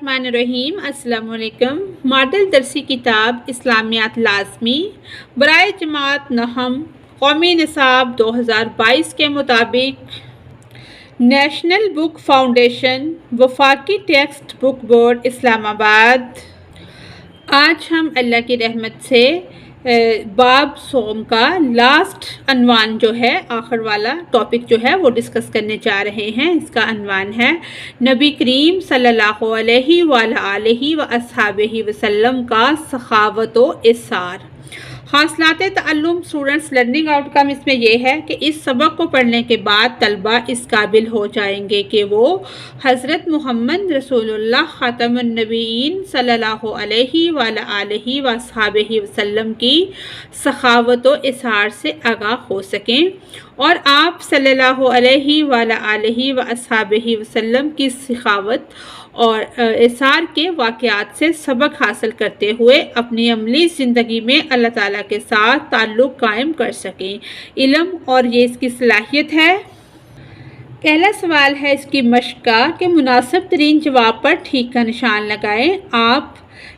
الرحمن الرحیم۔ السلام علیکم۔ ماڈل درسی کتاب اسلامیات لازمی برائے جماعت نہم قومی نصاب 2022 کے مطابق نیشنل بک فاؤنڈیشن وفاقی ٹیکسٹ بک بورڈ اسلام آباد۔ آج ہم اللہ کی رحمت سے باب صوم کا لاسٹ عنوان جو ہے، آخر والا ٹاپک جو ہے وہ ڈسکس کرنے جا رہے ہیں۔ اس کا عنوان ہے نبی کریم صلی اللہ علیہ وآلہ وصحبہ وسلم کا سخاوت و اثار۔ حاصلات تعلم اسٹوڈنٹس لرننگ آؤٹ کم اس میں یہ ہے کہ اس سبق کو پڑھنے کے بعد طلبہ اس قابل ہو جائیں گے کہ وہ حضرت محمد رسول اللہ خاتم النبیین صلی اللہ علیہ وآلہ وصحبہ وسلم کی سخاوت و اثار سے آگاہ ہو سکیں اور آپ صلی اللہ علیہ وآلہ وصحبہ وسلم کی سخاوت اور اثار کے واقعات سے سبق حاصل کرتے ہوئے اپنی عملی زندگی میں اللہ تعالیٰ کے ساتھ تعلق قائم کر سکیں۔ علم اور یہ اس کی صلاحیت ہے۔ پہلا سوال ہے اس کی مشق کا کہ مناسب ترین جواب پر ٹھیک کا نشان لگائیں۔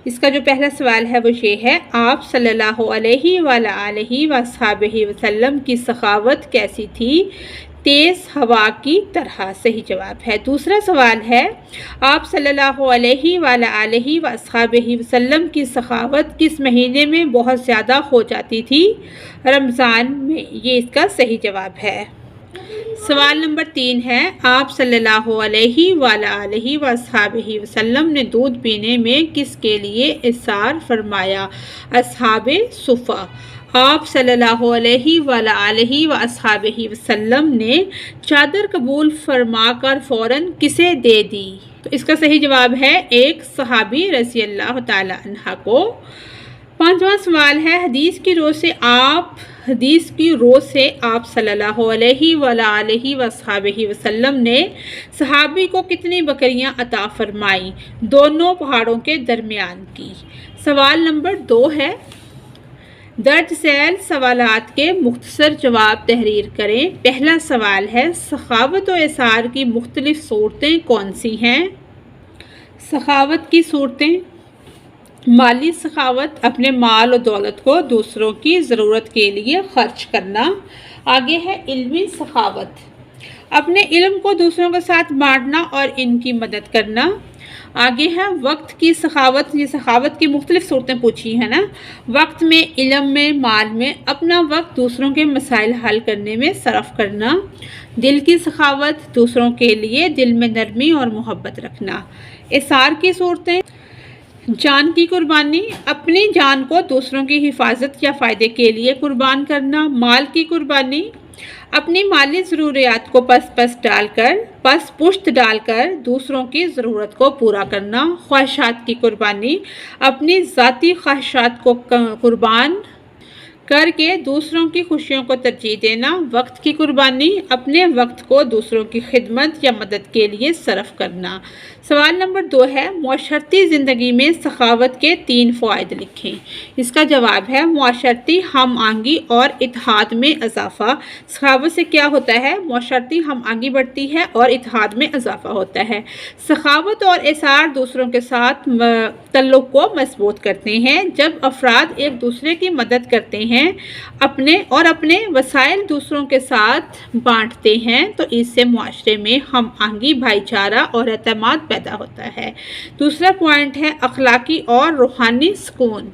اس کا جو پہلا سوال ہے وہ یہ ہے، آپ صلی اللہ علیہ وآلہ وصحبہ وسلم کی سخاوت کیسی تھی؟ تیز ہوا کی طرح صحیح جواب ہے۔ دوسرا سوال ہے، آپ صلی اللہ علیہ وآلہ وصحبہ وسلم کی سخاوت کس مہینے میں بہت زیادہ ہو جاتی تھی؟ رمضان میں، یہ اس کا صحیح جواب ہے۔ سوال نمبر 3 ہے، آپ صلی اللہ علیہ وآلہ وصحبہ وسلم نے دودھ پینے میں کس کے لیے اصرار فرمایا؟ اصحاب صفہ۔ آپ صلی اللہ علیہ وآلہ وصحبہ وسلم نے چادر قبول فرما کر فوراً کسے دے دی؟ تو اس کا صحیح جواب ہے ایک صحابی رضی اللہ تعالی عنہ کو۔ پانچواں سوال ہے، حدیث کی روح سے آپ صلی اللہ علیہ وآلہ وصحبہ وسلم نے صحابی کو کتنی بکریاں عطا فرمائیں؟ دونوں پہاڑوں کے درمیان کی۔ سوال نمبر 2 ہے، درج ذیل سوالات کے مختصر جواب تحریر کریں۔ پہلا سوال ہے، سخاوت و اثار کی مختلف صورتیں کون سی ہیں؟ سخاوت کی صورتیں: مالی سخاوت، اپنے مال و دولت کو دوسروں کی ضرورت کے لیے خرچ کرنا۔ آگے ہے علمی سخاوت، اپنے علم کو دوسروں کے ساتھ بانٹنا اور ان کی مدد کرنا۔ آگے ہے وقت کی سخاوت، یہ سخاوت کی مختلف صورتیں پوچھی ہیں نا، وقت میں، علم میں، مال میں، اپنا وقت دوسروں کے مسائل حل کرنے میں صرف کرنا۔ دل کی سخاوت، دوسروں کے لیے دل میں نرمی اور محبت رکھنا۔ اثار کی صورتیں: جان کی قربانی، اپنی جان کو دوسروں کی حفاظت یا فائدے کے لیے قربان کرنا۔ مال کی قربانی، اپنی مالی ضروریات کو پس پشت ڈال کر دوسروں کی ضرورت کو پورا کرنا۔ خواہشات کی قربانی، اپنی ذاتی خواہشات کو قربان کر کے دوسروں کی خوشیوں کو ترجیح دینا۔ وقت کی قربانی، اپنے وقت کو دوسروں کی خدمت یا مدد کے لیے صرف کرنا۔ سوال نمبر 2 ہے، معاشرتی زندگی میں سخاوت کے 3 فوائد لکھیں۔ اس کا جواب ہے معاشرتی ہم آہنگی اور اتحاد میں اضافہ۔ سخاوت سے کیا ہوتا ہے؟ معاشرتی ہم آہنگی بڑھتی ہے اور اتحاد میں اضافہ ہوتا ہے۔ سخاوت اور اثار دوسروں کے ساتھ تعلق کو مضبوط کرتے ہیں۔ جب افراد ایک دوسرے کی مدد کرتے ہیں، اپنے وسائل دوسروں کے ساتھ بانٹتے ہیں تو اس سے معاشرے میں ہم آہنگی، بھائی چارہ اور اعتماد پیدا ہوتا ہے۔ دوسرا پوائنٹ ہے اخلاقی اور روحانی سکون۔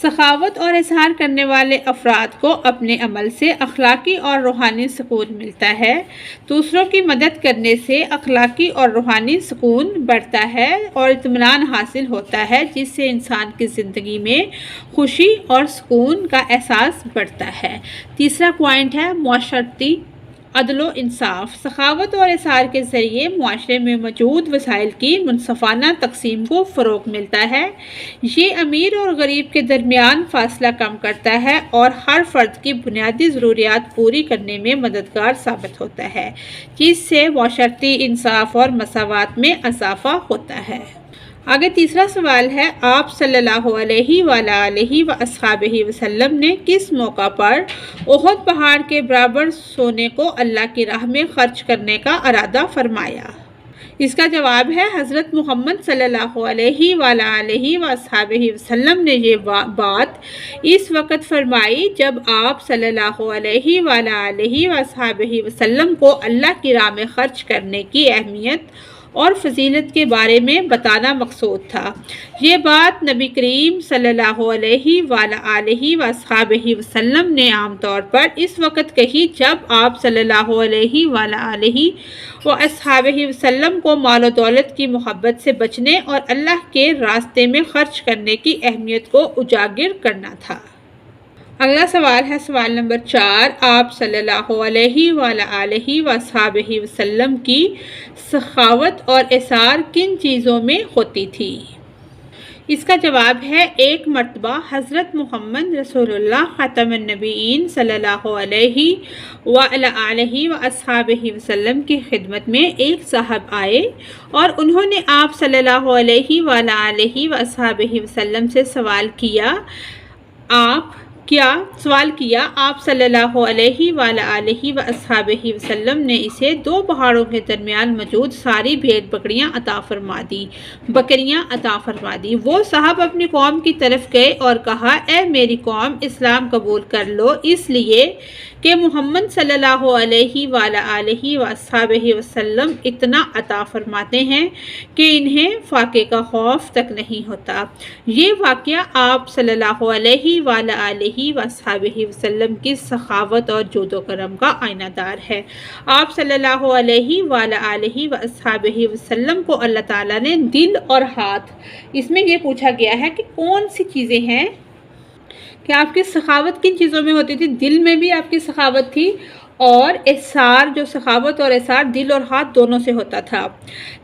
سخاوت اور اظہار کرنے والے افراد کو اپنے عمل سے اخلاقی اور روحانی سکون ملتا ہے۔ دوسروں کی مدد کرنے سے اخلاقی اور روحانی سکون بڑھتا ہے اور اطمینان حاصل ہوتا ہے، جس سے انسان کی زندگی میں خوشی اور سکون کا احساس بڑھتا ہے۔ تیسرا پوائنٹ ہے معاشرتی عدل و انصاف۔ سخاوت اور اثار کے ذریعے معاشرے میں موجود وسائل کی منصفانہ تقسیم کو فروغ ملتا ہے۔ یہ امیر اور غریب کے درمیان فاصلہ کم کرتا ہے اور ہر فرد کی بنیادی ضروریات پوری کرنے میں مددگار ثابت ہوتا ہے، جس سے معاشرتی انصاف اور مساوات میں اضافہ ہوتا ہے۔ آگے تیسرا سوال ہے، آپ صلی اللہ علیہ وآلہ وصحبہ وسلم نے کس موقع پر احد پہاڑ کے برابر سونے کو اللہ کی راہ میں خرچ کرنے کا ارادہ فرمایا؟ اس کا جواب ہے حضرت محمد صلی اللہ علیہ وآلہ وصحبہ وسلم نے یہ بات اس وقت فرمائی جب آپ صلی اللہ علیہ وآلہ وصحبہ وسلم کو اللہ کی راہ میں خرچ کرنے کی اہمیت اور فضیلت کے بارے میں بتانا مقصود تھا۔ یہ بات نبی کریم صلی اللہ علیہ وآلہ وصحبہ وسلم نے عام طور پر اس وقت کہی جب آپ صلی اللہ علیہ وآلہ وصحبہ وسلم کو مال و دولت کی محبت سے بچنے اور اللہ کے راستے میں خرچ کرنے کی اہمیت کو اجاگر کرنا تھا۔ اگلا سوال ہے سوال نمبر 4، آپ صلی اللہ علیہ وآلہ وصحبہ وسلم کی سخاوت اور ایثار کن چیزوں میں ہوتی تھی؟ اس کا جواب ہے ایک مرتبہ حضرت محمد رسول اللہ خاتم النبیین صلی اللہ علیہ وآلہ وصحبہ وسلم کی خدمت میں ایک صاحب آئے اور انہوں نے آپ صلی اللہ علیہ وآلہ وصحبہ وسلم سے سوال کیا آپ صلی اللہ علیہ وآلہ وصحبہ وسلم نے اسے 2 پہاڑوں کے درمیان موجود ساری بکریاں عطا فرما دی۔ وہ صاحب اپنی قوم کی طرف گئے اور کہا، اے میری قوم، اسلام قبول کر لو، اس لیے کہ محمد صلی اللہ علیہ وآلہ وصحبہ وسلم اتنا عطا فرماتے ہیں کہ انہیں فاقے کا خوف تک نہیں ہوتا۔ یہ واقعہ آپ صلی اللہ علیہ وآلہ وصحبہ وسلم کی سخاوت اور جود و کرم کا آئینہ دار ہے۔ آپ صلی اللہ علیہ وآلہ وصحبہ وسلم کو اللہ تعالیٰ نے دل اور ہاتھ، اس میں یہ پوچھا گیا ہے کہ کون سی چیزیں ہیں کہ آپ کی سخاوت کن چیزوں میں ہوتی تھی؟ دل میں بھی آپ کی سخاوت تھی، اور احسار، جو سخاوت اور احسار دل اور ہاتھ دونوں سے ہوتا تھا،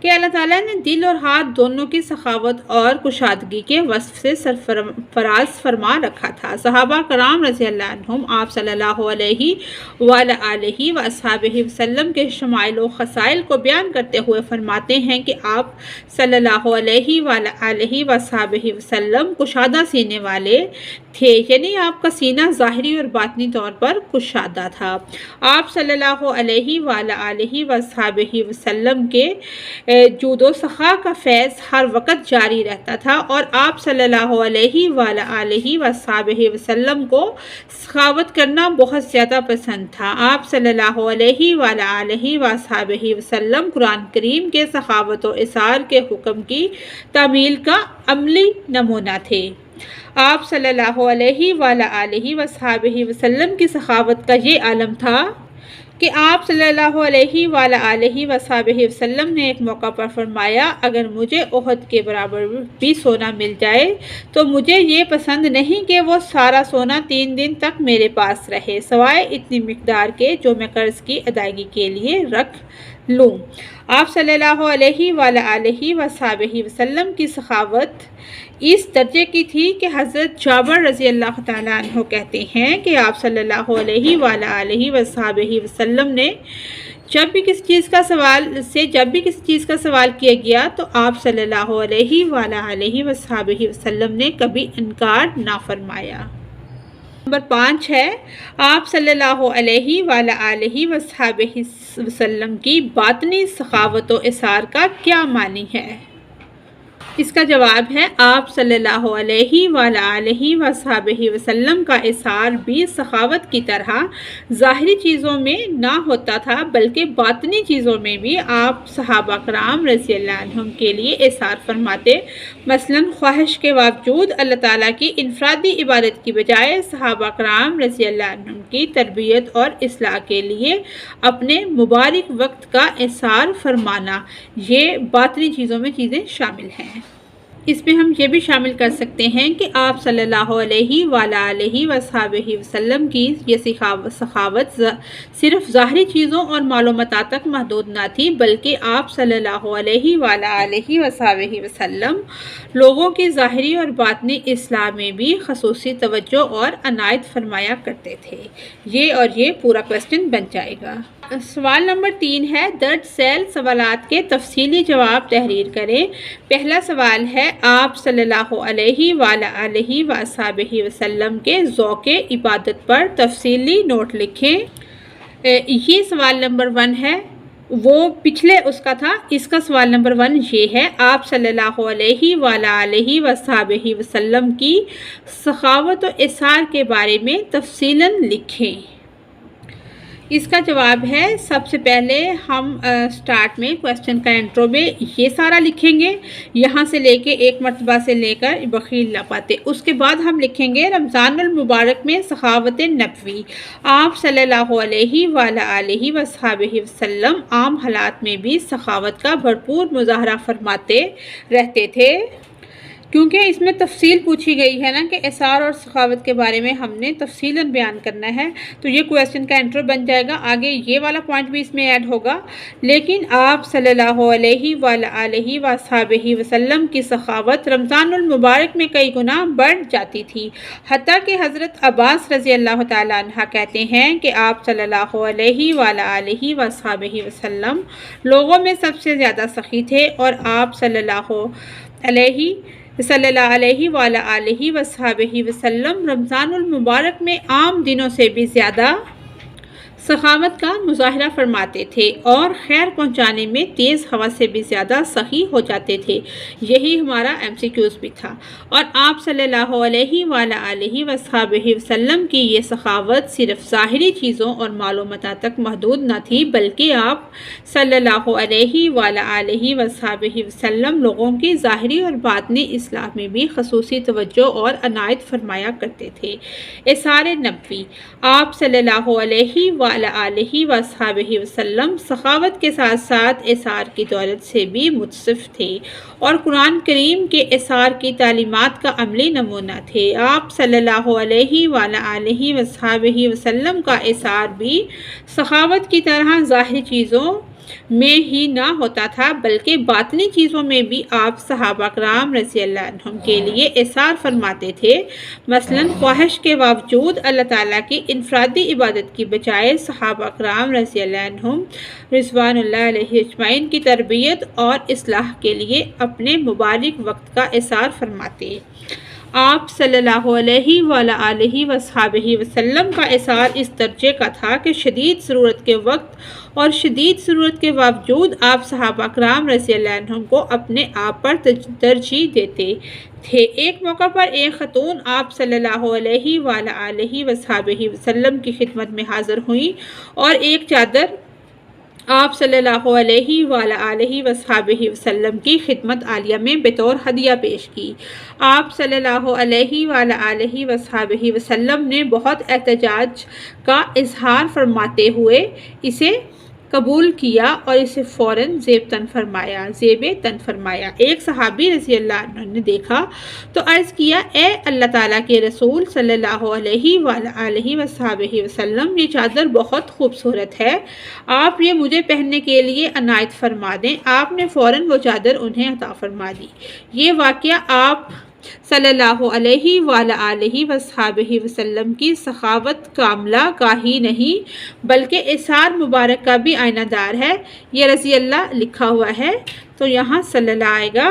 کہ اللہ تعالیٰ نے دل اور ہاتھ دونوں کی سخاوت اور کشادگی کے وصف سے سرفراز فرما رکھا تھا۔ صحابہ کرام رضی اللہ عنہم آپ صلی اللہ علیہ وآلہ وصحبہ وسلم کے شمائل و خصائل کو بیان کرتے ہوئے فرماتے ہیں کہ آپ صلی اللہ علیہ وآلہ وصحبہ وسلم کشادہ سینے والے تھے، یعنی آپ کا سینہ ظاہری اور باطنی طور پر کشادہ تھا۔ آپ صلی اللہ علیہ وآلہ وصحبہ وسلم کے جود و سخا کا فیض ہر وقت جاری رہتا تھا، اور آپ صلی اللہ علیہ وآلہ وصحبہ وسلم کو سخاوت کرنا بہت زیادہ پسند تھا۔ آپ صلی اللہ علیہ وآلہ وصحبہ وسلم قرآن کریم کے سخاوت و ایثار کے حکم کی تعمیل کا عملی نمونہ تھے۔ آپ صلی اللہ علیہ وآلہ وصحبہ وسلم کی سخاوت کا یہ عالم تھا کہ آپ صلی اللہ علیہ وآلہ وصحبہ وسلم نے ایک موقع پر فرمایا، اگر مجھے احد کے برابر بھی سونا مل جائے تو مجھے یہ پسند نہیں کہ وہ سارا سونا 3 دن تک میرے پاس رہے، سوائے اتنی مقدار کے جو میں قرض کی ادائیگی کے لیے رکھ لوں۔ آپ صلی اللہ علیہ وآلہ وصحبہ وسلم کی سخاوت اس درجے کی تھی کہ حضرت جابر رضی اللہ تعالیٰ عنہ کہتے ہیں کہ آپ صلی اللہ علیہ وآلہ وصحبہ وسلم نے جب بھی کسی چیز کا سوال کیا گیا تو آپ صلی اللہ علیہ وآلہ وصحبہ وسلم نے کبھی انکار نہ فرمایا۔ نمبر 5 ہے، آپ صلی اللہ علیہ وآلہ وصحبہ وسلم کی باطنی سخاوت و ایثار کا کیا معنی ہے؟ اس کا جواب ہے آپ صلی اللہ علیہ وآلہ وصحبہ وسلم کا ایثار بھی سخاوت کی طرح ظاہری چیزوں میں نہ ہوتا تھا، بلکہ باطنی چیزوں میں بھی آپ صحابہ کرام رضی اللہ عنہم کے لیے ایثار فرماتے۔ مثلا خواہش کے باوجود اللہ تعالیٰ کی انفرادی عبادت کی بجائے صحابہ کرام رضی اللہ عنہم کی تربیت اور اصلاح کے لیے اپنے مبارک وقت کا ایثار فرمانا، یہ باطنی چیزوں میں چیزیں شامل ہیں۔ اس میں ہم یہ بھی شامل کر سکتے ہیں کہ آپ صلی اللہ علیہ وآلہ وصحبہ وسلم کی یہ سخاوت صرف ظاہری چیزوں اور مال و متاع تک محدود نہ تھی، بلکہ آپ صلی اللہ علیہ وآلہ وصحبہ وسلم لوگوں کی ظاہری اور باطنی اصلاح میں بھی خصوصی توجہ اور عنایت فرمایا کرتے تھے۔ یہ پورا کویسچن بن جائے گا۔ سوال نمبر 3 ہے، درج ذیل سوالات کے تفصیلی جواب تحریر کریں۔ پہلا سوال ہے، آپ صلی اللہ علیہ وآلہ وصحبہ وسلم کے ذوق عبادت پر تفصیلی نوٹ لکھیں۔ یہ سوال نمبر 1 ہے۔ وہ پچھلے اس کا تھا. اس کا سوال نمبر 1 یہ ہے، آپ صلی اللہ علیہ وآلہ وصحبہ وسلم کی سخاوت و اثار کے بارے میں تفصیلاً لکھیں. اس کا جواب ہے، سب سے پہلے ہم سٹارٹ میں کویسچن کا انٹرو میں یہ سارا لکھیں گے، یہاں سے لے کے ایک مرتبہ سے لے کر بخیل لاپاتے. اس کے بعد ہم لکھیں گے رمضان المبارک میں سخاوت نبوی. آپ صلی اللہ علیہ وآلہ وصحبہ وسلم عام حالات میں بھی سخاوت کا بھرپور مظاہرہ فرماتے رہتے تھے. کیونکہ اس میں تفصیل پوچھی گئی ہے نا کہ اثار اور سخاوت کے بارے میں ہم نے تفصیلاً بیان کرنا ہے، تو یہ کویسچن کا انٹرو بن جائے گا. آگے یہ والا پوائنٹ بھی اس میں ایڈ ہوگا. لیکن آپ صلی اللہ علیہ وآلہ وصحبہ وسلم کی سخاوت رمضان المبارک میں کئی گنا بڑھ جاتی تھی، حتیٰ کہ حضرت عباس رضی اللہ تعالیٰ عنہ کہتے ہیں کہ آپ صلی اللہ علیہ وآلہ وصحبہ وسلم لوگوں میں سب سے زیادہ سخی تھے، اور آپ صلی اللہ علیہ وآلہ وصحبہ وسلم رمضان المبارک میں عام دنوں سے بھی زیادہ سخاوت کا مظاہرہ فرماتے تھے اور خیر پہنچانے میں تیز ہوا سے بھی زیادہ سخی ہو جاتے تھے. یہی ہمارا MCQs بھی تھا. اور آپ صلی اللہ علیہ وآلہ وصحبہ وسلم کی یہ سخاوت صرف ظاہری چیزوں اور مال و متاع تک محدود نہ تھی، بلکہ آپ صلی اللہ علیہ وآلہ وصحبہ وسلم لوگوں کی ظاہری اور باطنی اصلاح میں بھی خصوصی توجہ اور عنایت فرمایا کرتے تھے. اثار نبوی، آپ صلی اللہ علیہ وآلہ وصحبہ وسلم سخاوت کے ساتھ ساتھ اثار کی دولت سے بھی متصف تھے اور قرآن کریم کے اثار کی تعلیمات کا عملی نمونہ تھے. آپ صلی اللہ علیہ وآلہ وصحبہ وسلم کا اثار بھی سخاوت کی طرح ظاہری چیزوں میں ہی نہ ہوتا تھا، بلکہ باطنی چیزوں میں بھی آپ صحابہ کرام رضی اللہ عنہم کے لیے اثار فرماتے تھے. مثلا خواہش کے باوجود اللہ تعالیٰ کی انفرادی عبادت کی بجائے صحابہ کرام رضی اللہ عنہم رضوان اللہ علیہ اجمعین کی تربیت اور اصلاح کے لیے اپنے مبارک وقت کا اثار فرماتے. آپ صلی اللہ علیہ وآلہ وصحبہ وسلم کا اثار اس درجے کا تھا کہ شدید ضرورت کے وقت اور شدید ضرورت کے باوجود آپ صحابہ کرام رضی اللہ عنہم کو اپنے آپ پر ترجیح دیتے تھے. ایک موقع پر ایک خاتون آپ صلی اللہ علیہ وآلہ وصحبہ وسلم کی خدمت میں حاضر ہوئیں اور ایک چادر آپ صلی اللہ علیہ وآلہ وصحبہ وسلم کی خدمت عالیہ میں بطور ہدیہ پیش کی. آپ صلی اللہ علیہ وآلہ وصحبہ وسلم نے بہت احتجاج کا اظہار فرماتے ہوئے اسے قبول کیا اور اسے فوراً زیب تن فرمایا. ایک صحابی رضی اللہ عنہ نے دیکھا تو عرض کیا، اے اللہ تعالیٰ کے رسول صلی اللہ علیہ وآلہ وصحبہ وسلم، یہ چادر بہت خوبصورت ہے، آپ یہ مجھے پہننے کے لیے عنایت فرما دیں. آپ نے فوراً وہ چادر انہیں عطا فرما دی. یہ واقعہ آپ صلی اللہ علیہ وآلہ وصحبہ وسلم کی سخاوت کاملہ کا ہی نہیں بلکہ اثار مبارک کا بھی آئینہ دار ہے. یہ رضی اللہ لکھا ہوا ہے تو یہاں صلی اللہ آئے گا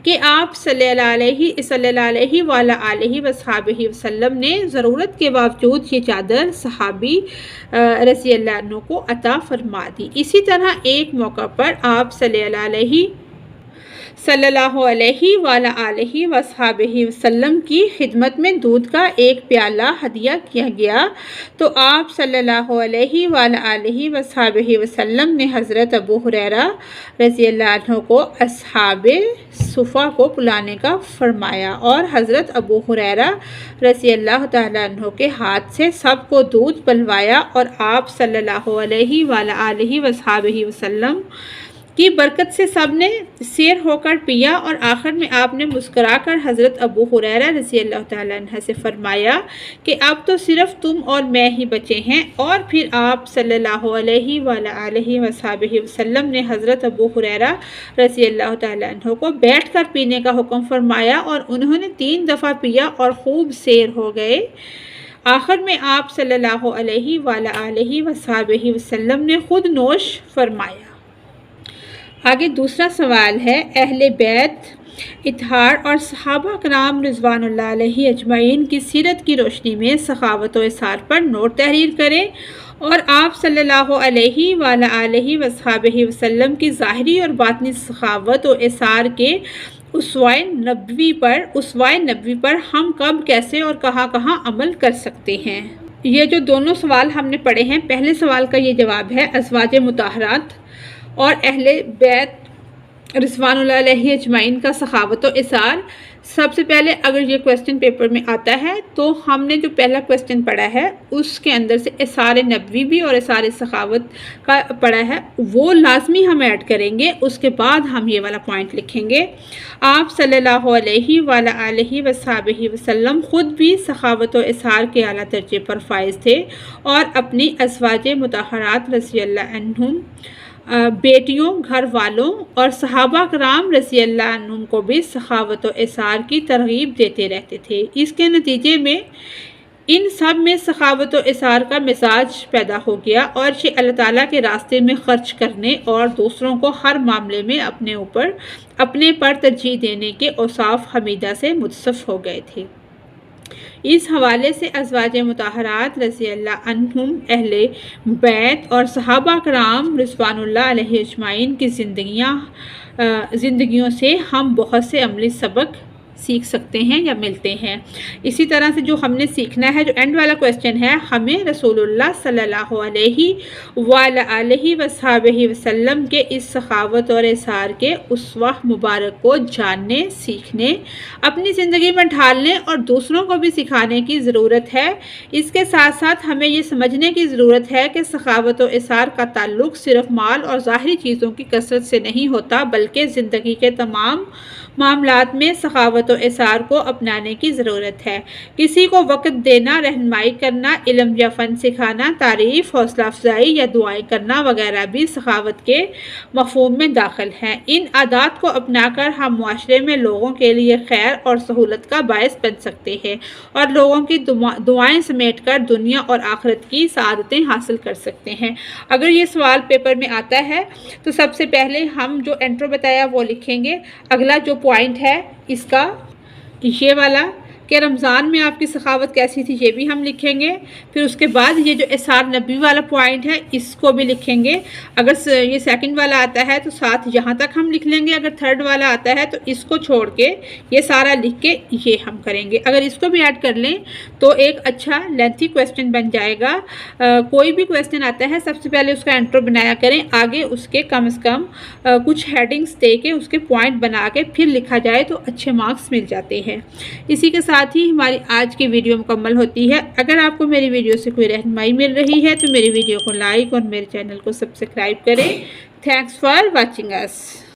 کہ آپ صلی اللہ علیہ وآلہ وصحبہ وسلم نے ضرورت کے باوجود یہ چادر صحابی رضی اللہ عنہ کو عطا فرما دی. اسی طرح ایک موقع پر آپ صلی اللہ علیہ وآلہ وصحبہ وسلم کی خدمت میں دودھ کا ایک پیالہ ہدیہ کیا گیا تو آپ صلی اللہ علیہ وآلہ وصحبہ وسلم نے حضرت ابو ہریرہ رضی اللہ عنہ کو اصحاب صفہ کو پلانے کا فرمایا اور حضرت ابو ہریرہ رضی اللہ تعالیٰ عنہ کے ہاتھ سے سب کو دودھ پلوایا اور آپ صلی اللہ علیہ وآلہ وصحبہ وسلم کی برکت سے سب نے سیر ہو کر پیا اور آخر میں آپ نے مسکرا کر حضرت ابو ہریرہ رضی اللہ تعالیٰ عنہ سے فرمایا کہ اب تو صرف تم اور میں ہی بچے ہیں. اور پھر آپ صلی اللہ علیہ وآلہ وصحبہ وسلم نے حضرت ابو ہریرہ رضی اللہ تعالیٰ عنہ کو بیٹھ کر پینے کا حکم فرمایا اور انہوں نے 3 دفعہ پیا اور خوب سیر ہو گئے. آخر میں آپ صلی اللہ علیہ وآلہ وصحبہ وسلم نے خود نوش فرمایا. آگے دوسرا سوال ہے، اہل بیت اطہار اور صحابہ کرام رضوان اللہ علیہ اجمعین کی سیرت کی روشنی میں سخاوت و اثار پر نوٹ تحریر کریں اور آپ صلی اللہ علیہ وآلہ وصحبہ وسلم کی ظاہری اور باطنی سخاوت و اثار کے اسوائے نبوی پر ہم کب، کیسے اور کہاں عمل کر سکتے ہیں۔ یہ جو دونوں سوال ہم نے پڑھے ہیں، پہلے سوال کا یہ جواب ہے ازواج مطہرات اور اہل بیت رضوان اللہ علیہ اجمعین کا سخاوت و اثار۔ سب سے پہلے اگر یہ کویسچن پیپر میں آتا ہے تو ہم نے جو پہلا کویسچن پڑھا ہے اس کے اندر سے اثار نبوی بھی اور اثار سخاوت کا پڑھا ہے، وہ لازمی ہم ایڈ کریں گے، اس کے بعد ہم یہ والا پوائنٹ لکھیں گے۔ آپ صلی اللہ علیہ وآلہ وصحبہ وسلم خود بھی سخاوت و اثار کے اعلیٰ درجے پر فائز تھے اور اپنی ازواج مطہرات رضی اللہ عنہم، بیٹیوں، گھر والوں اور صحابہ کرام رضی اللہ عنہم کو بھی سخاوت و اثار کی ترغیب دیتے رہتے تھے۔ اس کے نتیجے میں ان سب میں سخاوت و اثار کا مزاج پیدا ہو گیا اور یہ اللہ تعالیٰ کے راستے میں خرچ کرنے اور دوسروں کو ہر معاملے میں اپنے پر ترجیح دینے کے اوصاف حمیدہ سے متصف ہو گئے تھے۔ اس حوالے سے ازواج مطہرات رضی اللہ عنہم، اہل بیت اور صحابہ کرام رضوان اللہ علیہ اجمعین کی زندگیوں سے ہم بہت سے عملی سبق سیکھ سکتے ہیں یا ملتے ہیں۔ اسی طرح سے جو ہم نے سیکھنا ہے، جو اینڈ والا کویسچن ہے، ہمیں رسول اللہ صلی اللہ علیہ وآلہ وصحبہ وسلم کے اس سخاوت اور اثار کے اسوہ مبارک کو جاننے، سیکھنے، اپنی زندگی میں ڈھالنے اور دوسروں کو بھی سکھانے کی ضرورت ہے۔ اس کے ساتھ ساتھ ہمیں یہ سمجھنے کی ضرورت ہے کہ سخاوت و اثار کا تعلق صرف مال اور ظاہری چیزوں کی کثرت سے نہیں ہوتا، بلکہ زندگی کے تمام معاملات میں سخاوت و اثار کو اپنانے کی ضرورت ہے۔ کسی کو وقت دینا، رہنمائی کرنا، علم یا فن سکھانا، تعریف، حوصلہ افزائی یا دعائیں کرنا وغیرہ بھی سخاوت کے مفہوم میں داخل ہیں۔ ان عادات کو اپنا کر ہم معاشرے میں لوگوں کے لیے خیر اور سہولت کا باعث بن سکتے ہیں اور لوگوں کی دعائیں سمیٹ کر دنیا اور آخرت کی سعادتیں حاصل کر سکتے ہیں۔ اگر یہ سوال پیپر میں آتا ہے تو سب سے پہلے ہم جو انٹرو بتایا وہ لکھیں گے۔ اگلا جو پوائنٹ ہے اس کا یہ والا کہ رمضان میں آپ کی سخاوت کیسی تھی، یہ بھی ہم لکھیں گے۔ پھر اس کے بعد یہ جو اثار نبی والا پوائنٹ ہے اس کو بھی لکھیں گے۔ اگر یہ سیکنڈ والا آتا ہے تو ساتھ یہاں تک ہم لکھ لیں گے، اگر تھرڈ والا آتا ہے تو اس کو چھوڑ کے یہ سارا لکھ کے یہ ہم کریں گے۔ اگر اس کو بھی ایڈ کر لیں تو ایک اچھا لینتھی کویسچن بن جائے گا۔ کوئی بھی کویسچن آتا ہے سب سے پہلے اس کا انٹرو بنایا کریں، آگے اس کے کم از کم کچھ ہیڈنگز دے کے اس کے پوائنٹ بنا کے پھر لکھا جائے تو اچھے مارکس مل جاتے ہیں۔ اسی کے ساتھ ہی ہماری آج کی ویڈیو مکمل ہوتی ہے۔ اگر آپ کو میری ویڈیو سے کوئی رہنمائی مل رہی ہے تو میری ویڈیو کو لائک اور میرے چینل کو سبسکرائب کریں۔ Thanks for watching us.